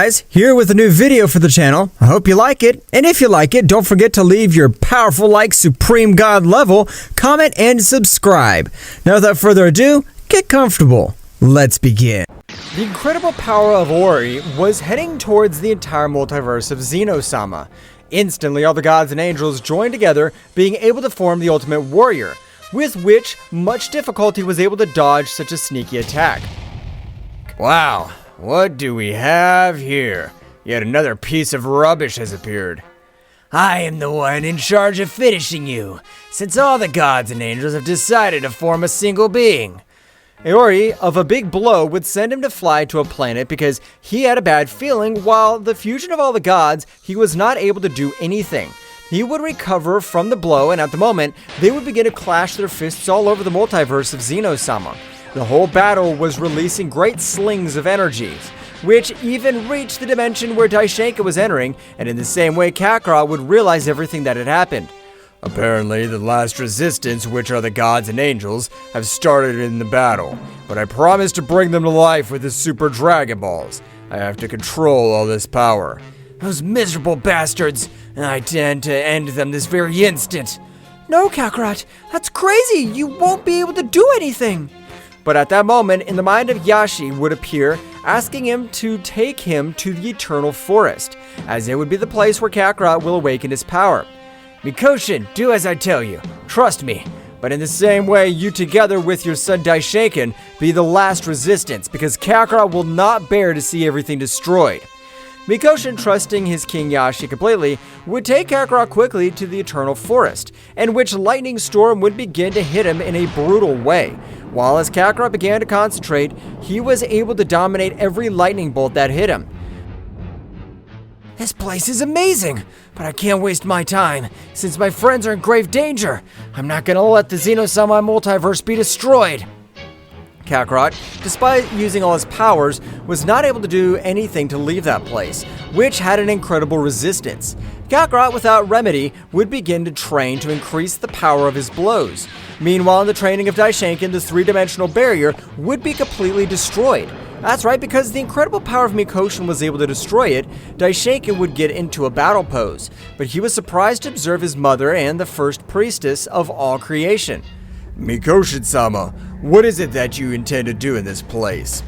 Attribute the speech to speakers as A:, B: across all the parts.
A: guys, here with a new video for the channel. I hope you like it, and if you like it, don't forget to leave your powerful like Supreme God level, comment, and subscribe. Now without further ado, get comfortable. Let's begin. The incredible power of Ori was heading towards the entire multiverse of Zeno-sama. Instantly, all the gods and angels joined together, being able to form the ultimate warrior, with which much difficulty was able to dodge such a sneaky attack.
B: Wow, what do we have here? Yet another piece of rubbish has appeared. I am the one in charge of finishing you, since all the gods and angels have decided to form a single being.
A: Ori, of a big blow, would send him to fly to a planet because he had a bad feeling. While the fusion of all the gods, he was not able to do anything. He would recover from the blow, and at the moment, they would begin to clash their fists all over the multiverse of Zeno-sama. The whole battle was releasing great slings of energies, which even reached the dimension where Daishinkan was entering, and in the same way Kakarot would realize everything that had happened.
B: Apparently, the last resistance, which are the gods and angels, have started in the battle, but I promise to bring them to life with the Super Dragon Balls. I have to control all this power.
C: Those miserable bastards, and I intend to end them this very instant.
D: No, Kakarot, that's crazy. You won't be able to do anything.
A: But at that moment, in the mind of Yashi would appear, asking him to take him to the Eternal Forest, as it would be the place where Kakarot will awaken his power.
B: Mikoshin, do as I tell you. Trust me.
A: But in the same way, you together with your son Daishinkan be the last resistance, because Kakarot will not bear to see everything destroyed. Mikoshin, trusting his King Yashi completely, would take Kakarot quickly to the Eternal Forest, in which lightning storm would begin to hit him in a brutal way. While as Kakarot began to concentrate, he was able to dominate every lightning bolt that hit him.
C: This place is amazing, but I can't waste my time, since my friends are in grave danger. I'm not gonna let the Zeno-sama multiverse be destroyed.
A: Kakarot, despite using all his powers, was not able to do anything to leave that place, which had an incredible resistance. Kakarot, without remedy, would begin to train to increase the power of his blows. Meanwhile, in the training of Daishinkan, the three-dimensional barrier would be completely destroyed. That's right, because the incredible power of Mikoshin was able to destroy it, Daishinkan would get into a battle pose, but he was surprised to observe his mother and the first priestess of all creation.
B: Mikoshin-sama, what is it that you intend to do in this place?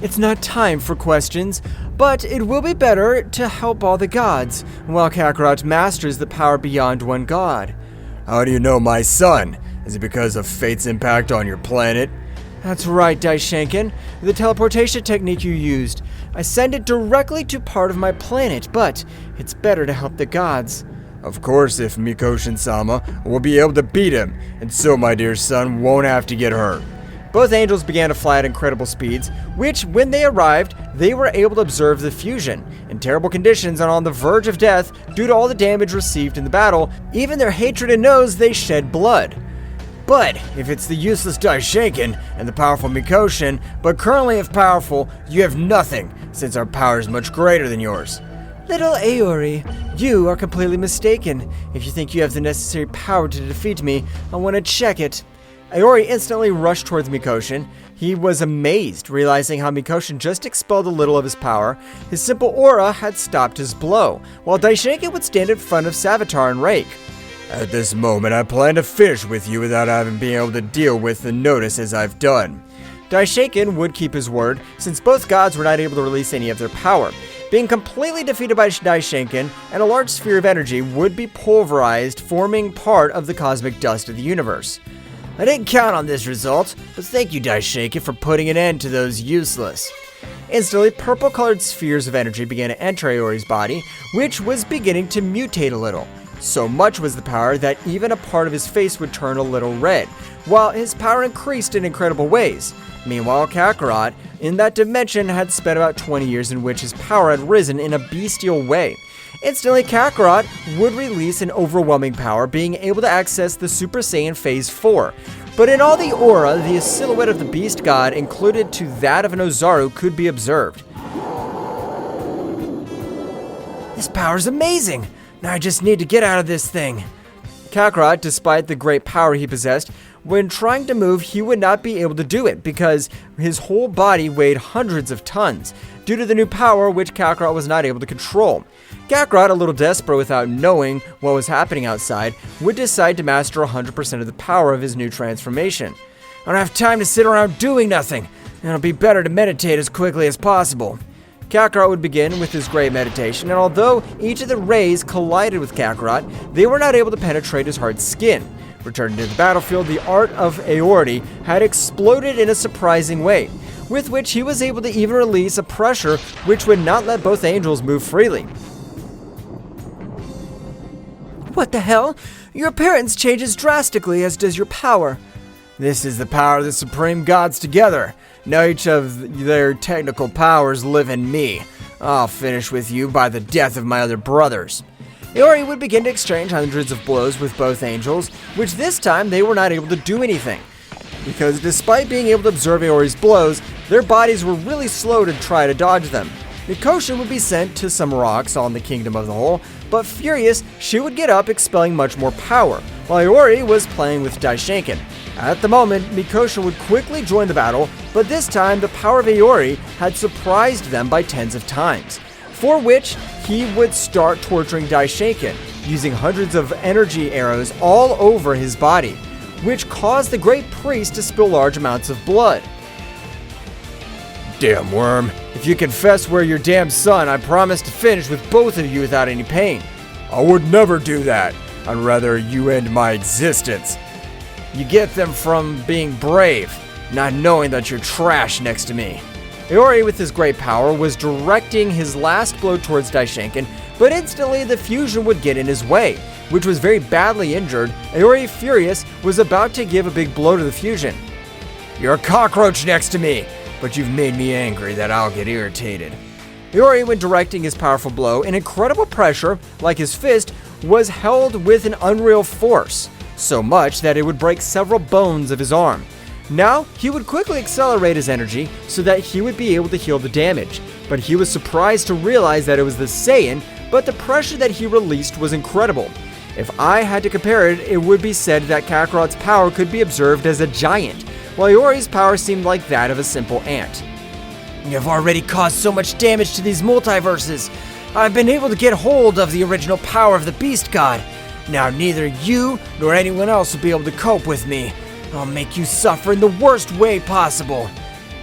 A: It's not time for questions, but it will be better to help all the gods, while Kakarot masters the power beyond one god.
B: How do you know my son? Is it because of fate's impact on your planet?
A: That's right, Daishinkan. The teleportation technique you used. I send it directly to part of my planet, but it's better to help the gods.
B: Of course, if Mikoshin-sama will be able to beat him, and so my dear son won't have to get hurt.
A: Both angels began to fly at incredible speeds, which, when they arrived, they were able to observe the fusion. In terrible conditions and on the verge of death, due to all the damage received in the battle, even their hatred and knows they shed blood.
B: But if it's the useless Daishinkan and the powerful Mikoshin, but currently if powerful, you have nothing, since our power is much greater than yours.
A: Little Aori, you are completely mistaken. If you think you have the necessary power to defeat me, I want to check it. Aori instantly rushed towards Mikoshin. He was amazed, realizing how Mikoshin just expelled a little of his power. His simple aura had stopped his blow, while Daishinkan would stand in front of Savitar and rake.
B: At this moment, I plan to finish with you without having been able to deal with the notice as I've done.
A: Daishinkan would keep his word, since both gods were not able to release any of their power. Being completely defeated by Daishinkan, and a large sphere of energy would be pulverized, forming part of the cosmic dust of the universe.
C: I didn't count on this result, but thank you, Daishinkan, for putting an end to those useless.
A: Instantly, purple-colored spheres of energy began to enter Aori's body, which was beginning to mutate a little. So much was the power that even a part of his face would turn a little red, while his power increased in incredible ways. Meanwhile, Kakarot, in that dimension, had spent about 20 years in which his power had risen in a bestial way. Instantly, Kakarot would release an overwhelming power, being able to access the Super Saiyan Phase 4. But in all the aura, the silhouette of the beast god included to that of an Ozaru could be observed.
C: This power's amazing! Now I just need to get out of this thing.
A: Kakarot, despite the great power he possessed, when trying to move, he would not be able to do it because his whole body weighed hundreds of tons due to the new power which Kakarot was not able to control. Kakarot, a little desperate without knowing what was happening outside, would decide to master 100% of the power of his new transformation.
C: I don't have time to sit around doing nothing. It'll be better to meditate as quickly as possible.
A: Kakarot would begin with his great meditation, and although each of the rays collided with Kakarot, they were not able to penetrate his hard skin. Returning to the battlefield, the art of Aori had exploded in a surprising way, with which he was able to even release a pressure which would not let both angels move freely.
D: What the hell? Your appearance changes drastically, as does your power.
B: This is the power of the Supreme Gods together. Now each of their technical powers live in me. I'll finish with you by the death of my other brothers.
A: Aori would begin to exchange hundreds of blows with both angels, which this time they were not able to do anything. Because despite being able to observe Aori's blows, their bodies were really slow to try to dodge them. Mikosha would be sent to some rocks on the Kingdom of the Hole, but furious, she would get up expelling much more power, while Aori was playing with Daishinkan. At the moment, Mikosha would quickly join the battle, but this time the power of Aori had surprised them by tens of times, for which he would start torturing Daishinkan, using hundreds of energy arrows all over his body, which caused the great priest to spill large amounts of blood.
B: Damn worm. If you confess we're your damn son, I promise to finish with both of you without any pain. I would never do that. I'd rather you end my existence. You get them from being brave, not knowing that you're trash next to me.
A: Aori, with his great power, was directing his last blow towards Daishinkan, but instantly the fusion would get in his way, which was very badly injured. Aori, furious, was about to give a big blow to the fusion.
B: You're a cockroach next to me, but you've made me angry that I'll get irritated.
A: Aori, when directing his powerful blow, an incredible pressure, like his fist, was held with an unreal force, so much that it would break several bones of his arm. Now, he would quickly accelerate his energy so that he would be able to heal the damage, but he was surprised to realize that it was the Saiyan, but the pressure that he released was incredible. If I had to compare it, it would be said that Kakarot's power could be observed as a giant, while Aori's power seemed like that of a simple ant.
C: You've already caused so much damage to these multiverses. I've been able to get hold of the original power of the Beast God. Now neither you nor anyone else will be able to cope with me. I'll make you suffer in the worst way possible.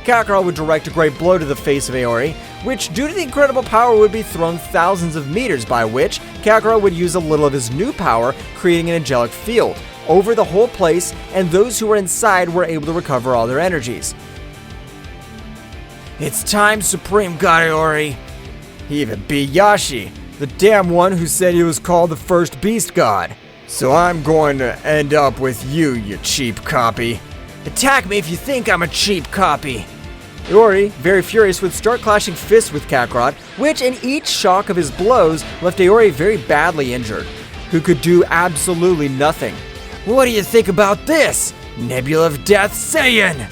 A: Kakarot would direct a great blow to the face of Aori, which due to the incredible power would be thrown thousands of meters, by which Kakarot would use a little of his new power, creating an angelic field over the whole place, and those who were inside were able to recover all their energies.
C: It's time, Supreme God Aori.
B: He even beat Yashi, the damn one who said he was called the first Beast God. So I'm going to end up with you, you cheap copy.
C: Attack me if you think I'm a cheap copy.
A: Aori, very furious, would start clashing fists with Kakarot, which in each shock of his blows left Aori very badly injured, who could do absolutely nothing.
C: What do you think about this? Nebula of Death Saiyan!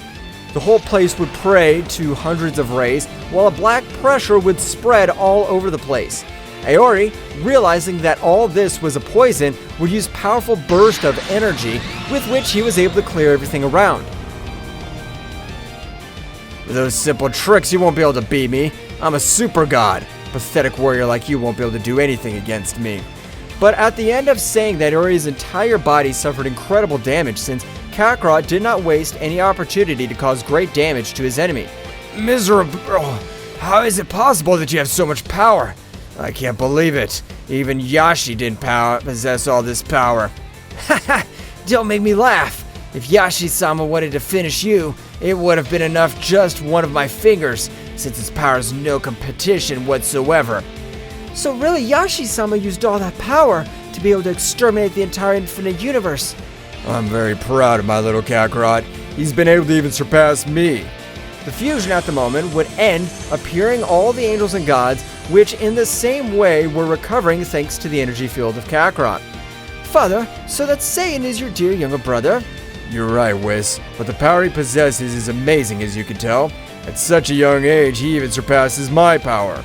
A: The whole place would pray to hundreds of rays, while a black pressure would spread all over the place. Aori, realizing that all this was a poison, would use powerful burst of energy, with which he was able to clear everything around.
B: With those simple tricks, you won't be able to beat me. I'm a super god. Pathetic warrior like you won't be able to do anything against me.
A: But at the end of saying that, Aori's entire body suffered incredible damage, since Kakarot did not waste any opportunity to cause great damage to his enemy.
B: Miserable! How is it possible that you have so much power? I can't believe it. Even Yashi didn't possess all this power.
C: Haha! Don't make me laugh. If Yashi-sama wanted to finish you, it would have been enough just one of my fingers, since his power is no competition whatsoever.
D: So really, Yashi-sama used all that power to be able to exterminate the entire infinite universe.
B: I'm very proud of my little Kakarot. He's been able to even surpass me.
A: The fusion at the moment would end, appearing all the angels and gods, which in the same way were recovering thanks to the energy field of Kakarot.
D: Father, so that Saiyan is your dear younger brother?
B: You're right, Whis, but the power he possesses is amazing, as you can tell. At such a young age, he even surpasses my power.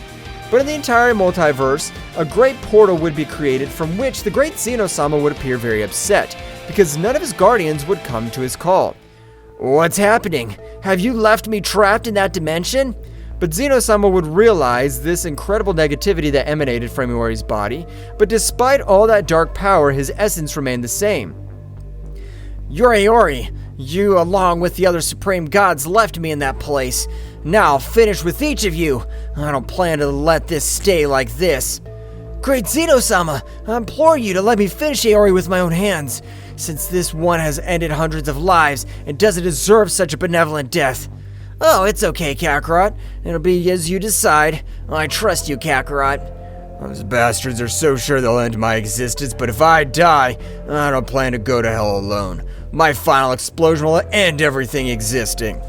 A: But in the entire multiverse, a great portal would be created from which the great Zeno-sama would appear very upset, because none of his guardians would come to his call.
C: What's happening? Have you left me trapped in that dimension?
A: But Zeno-sama would realize this incredible negativity that emanated from Iori's body, but despite all that dark power, his essence remained the same.
C: You're Iori. You, along with the other supreme gods, left me in that place. Now I'll finish with each of you. I don't plan to let this stay like this. Great Zeno-sama, I implore you to let me finish Iori with my own hands, since this one has ended hundreds of lives and doesn't deserve such a benevolent death. Oh, it's okay, Kakarot. It'll be as you decide. I trust you, Kakarot.
B: Those bastards are so sure they'll end my existence, but if I die, I don't plan to go to hell alone. My final explosion will end everything existing.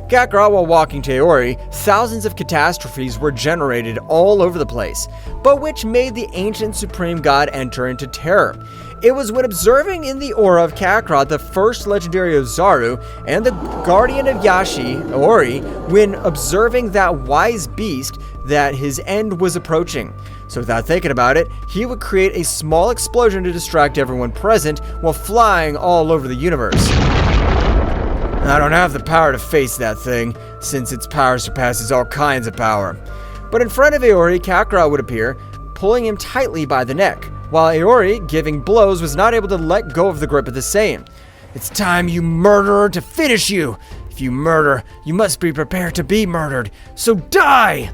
A: Kakarot, while walking to Iori, thousands of catastrophes were generated all over the place, but which made the ancient supreme god enter into terror. It was when observing in the aura of Kakarot the first legendary Ozaru and the guardian of Yashi, Iori, when observing that wise beast, that his end was approaching. So without thinking about it, he would create a small explosion to distract everyone present while flying all over the universe.
B: I don't have the power to face that thing, since its power surpasses all kinds of power.
A: But in front of Iori, Kakarot would appear, pulling him tightly by the neck, while Iori, giving blows, was not able to let go of the grip of the Saiyan.
C: It's time, you murderer, to finish you! If you murder, you must be prepared to be murdered, so die!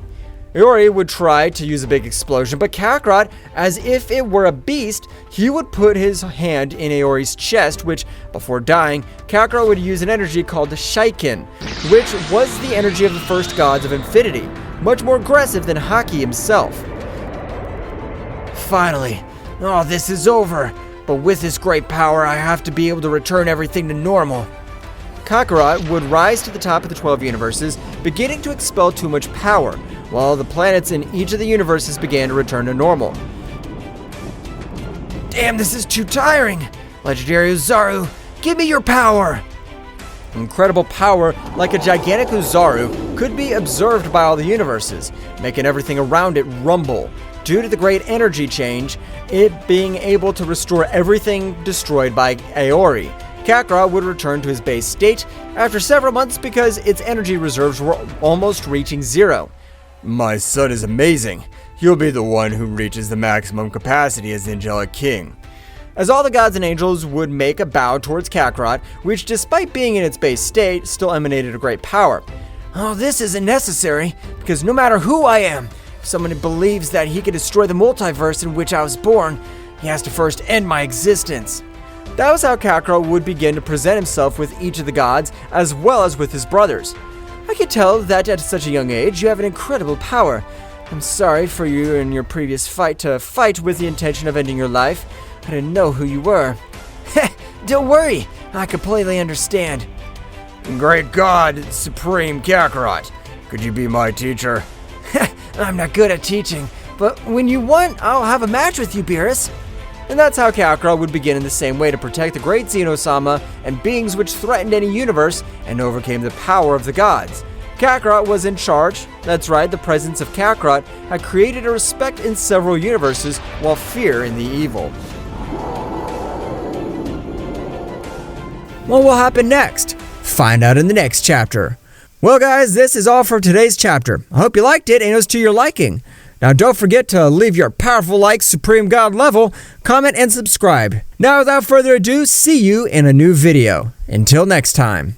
A: Iori would try to use a big explosion, but Kakarot, as if it were a beast, he would put his hand in Iori's chest, which, before dying, Kakarot would use an energy called Shaiken, which was the energy of the first gods of infinity, much more aggressive than Haki himself.
C: Finally, all this is over, but with this great power, I have to be able to return everything to normal.
A: Kakarot would rise to the top of the 12 universes, beginning to expel too much power, while the planets in each of the universes began to return to normal.
C: Damn, this is too tiring! Legendary Ozaru, give me your power!
A: Incredible power, like a gigantic Ozaru, could be observed by all the universes, making everything around it rumble. Due to the great energy change, it being able to restore everything destroyed by Iori, Kakarot would return to his base state after several months because its energy reserves were almost reaching zero.
B: My son is amazing. He'll be the one who reaches the maximum capacity as the Angelic King.
A: As all the gods and angels would make a bow towards Kakarot, which despite being in its base state, still emanated a great power.
C: Oh, this isn't necessary, because no matter who I am, if someone believes that he can destroy the multiverse in which I was born, he has to first end my existence.
A: That was how Kakarot would begin to present himself with each of the gods, as well as with his brothers. I could tell that at such a young age, you have an incredible power. I'm sorry for you in your previous fight to fight with the intention of ending your life. I didn't know who you were.
C: Don't worry, I completely understand.
B: Great God, Supreme Kakarot, could you be my teacher?
C: I'm not good at teaching, but when you want, I'll have a match with you, Beerus.
A: And that's how Kakarot would begin in the same way to protect the great Zeno-sama and beings which threatened any universe and overcame the power of the gods. Kakarot was in charge. That's right, the presence of Kakarot had created a respect in several universes while fear in the evil.
C: What will happen next? Find out in the next chapter. Well guys, this is all for today's chapter. I hope you liked it and it was to your liking. Now don't forget to leave your powerful like Supreme God level, comment and subscribe. Now without further ado, see you in a new video. Until next time.